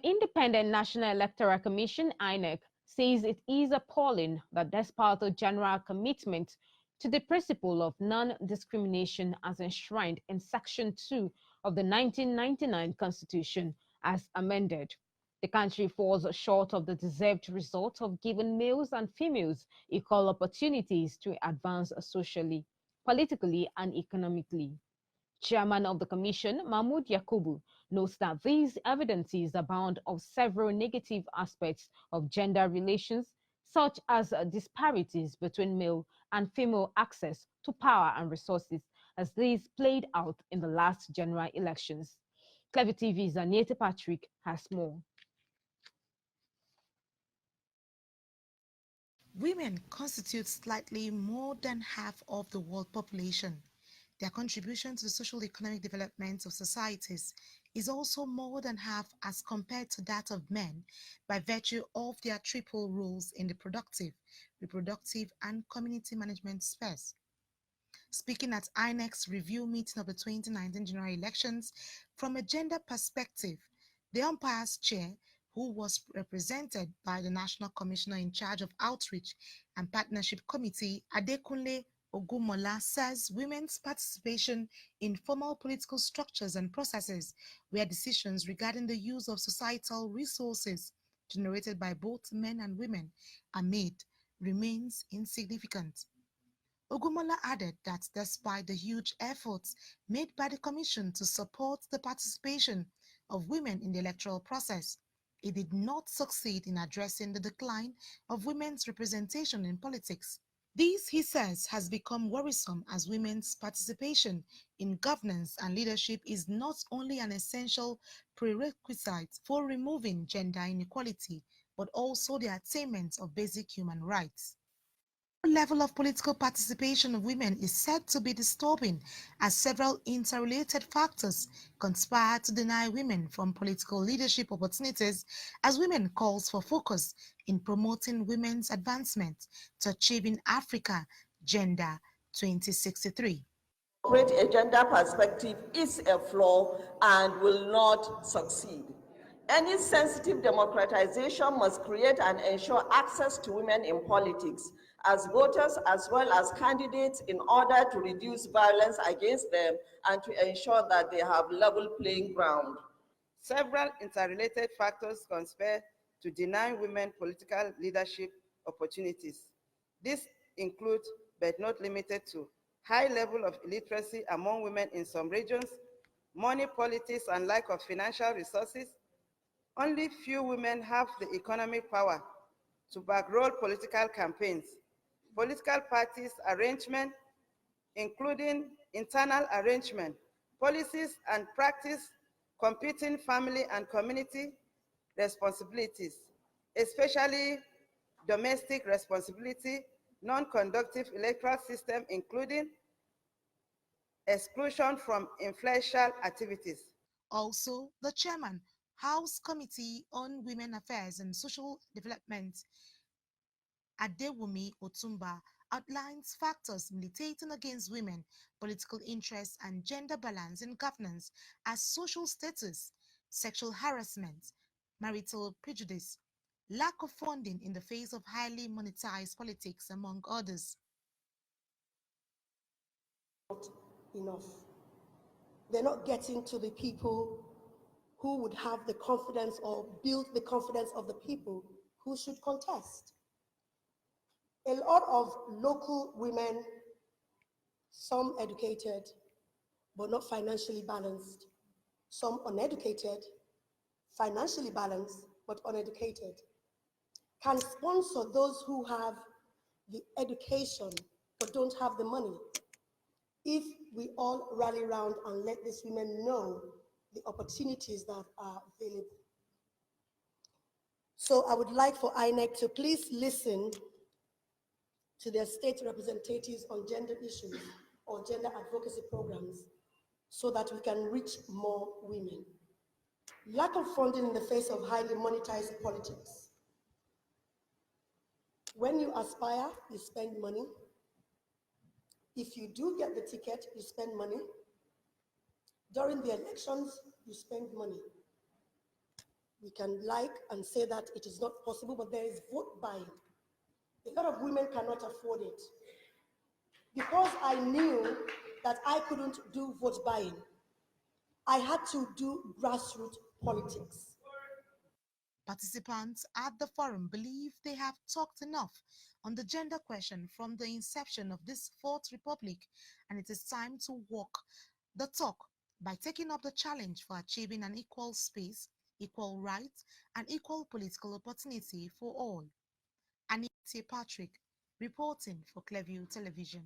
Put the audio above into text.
Independent National Electoral Commission (Inec) says it is appalling that despite a general commitment to the principle of non-discrimination as enshrined in Section 2 of the 1999 Constitution as amended, the country falls short of the deserved result of giving males and females equal opportunities to advance socially, politically, and economically. Chairman of the Commission, Mahmoud Yakubu, notes that these evidences abound of several negative aspects of gender relations, such as disparities between male and female access to power and resources, as these played out in the last general elections. Clever TV's Anita Patrick has more. Women constitute slightly more than half of the world population. Their contribution to the social economic development of societies is also more than half as compared to that of men by virtue of their triple roles in the productive, reproductive, and community management spheres. Speaking at INEC's review meeting of the 2019 general elections, from a gender perspective, the umpire's chair, who was represented by the National Commissioner in charge of Outreach and Partnership Committee, Adekunle Ogumola, says women's participation in formal political structures and processes where decisions regarding the use of societal resources generated by both men and women are made remains insignificant. Ogumola added that despite the huge efforts made by the Commission to support the participation of women in the electoral process, it did not succeed in addressing the decline of women's representation in politics. This, he says, has become worrisome as women's participation in governance and leadership is not only an essential prerequisite for removing gender inequality, but also the attainment of basic human rights. The level of political participation of women is said to be disturbing as several interrelated factors conspire to deny women from political leadership opportunities as women calls for focus in promoting women's advancement to achieving Africa Gender 2063. Create a gender perspective is a flaw and will not succeed. Any sensitive democratization must create and ensure access to women in politics as voters as well as candidates in order to reduce violence against them and to ensure that they have level playing ground. Several interrelated factors conspire to deny women political leadership opportunities. This includes, but not limited to, high level of illiteracy among women in some regions, money politics and lack of financial resources. Only few women have the economic power to backroll political campaigns. Political parties arrangement, including internal arrangement, policies and practice, competing family and community responsibilities, especially domestic responsibility, non-conductive electoral system, including exclusion from influential activities. Also, the chairman, House Committee on Women Affairs and Social Development, Adewumi Otumba, outlines factors militating against women, political interests, and gender balance in governance as social status, sexual harassment, marital prejudice, lack of funding in the face of highly monetized politics, among others. Not enough. They're not getting to the people who would have the confidence or build the confidence of the people who should contest. A lot of local women, some educated, but not financially balanced, some uneducated, financially balanced, but uneducated, can sponsor those who have the education but don't have the money. If we all rally around and let these women know the opportunities that are available. So I would like for INEC to please listen to their state representatives on gender issues or gender advocacy programs so that we can reach more women. Lack of funding in the face of highly monetized politics. When you aspire, you spend money. If you do get the ticket, you spend money. During the elections, you spend money. We can like and say that it is not possible, but there is vote buying. A lot of women cannot afford it. Because I knew that I couldn't do vote buying, I had to do grassroots politics. Participants at the forum believe they have talked enough on the gender question from the inception of this Fourth Republic, and it is time to walk the talk by taking up the challenge for achieving an equal space, equal rights, and equal political opportunity for all. Anita Patrick, reporting for Clearview Television.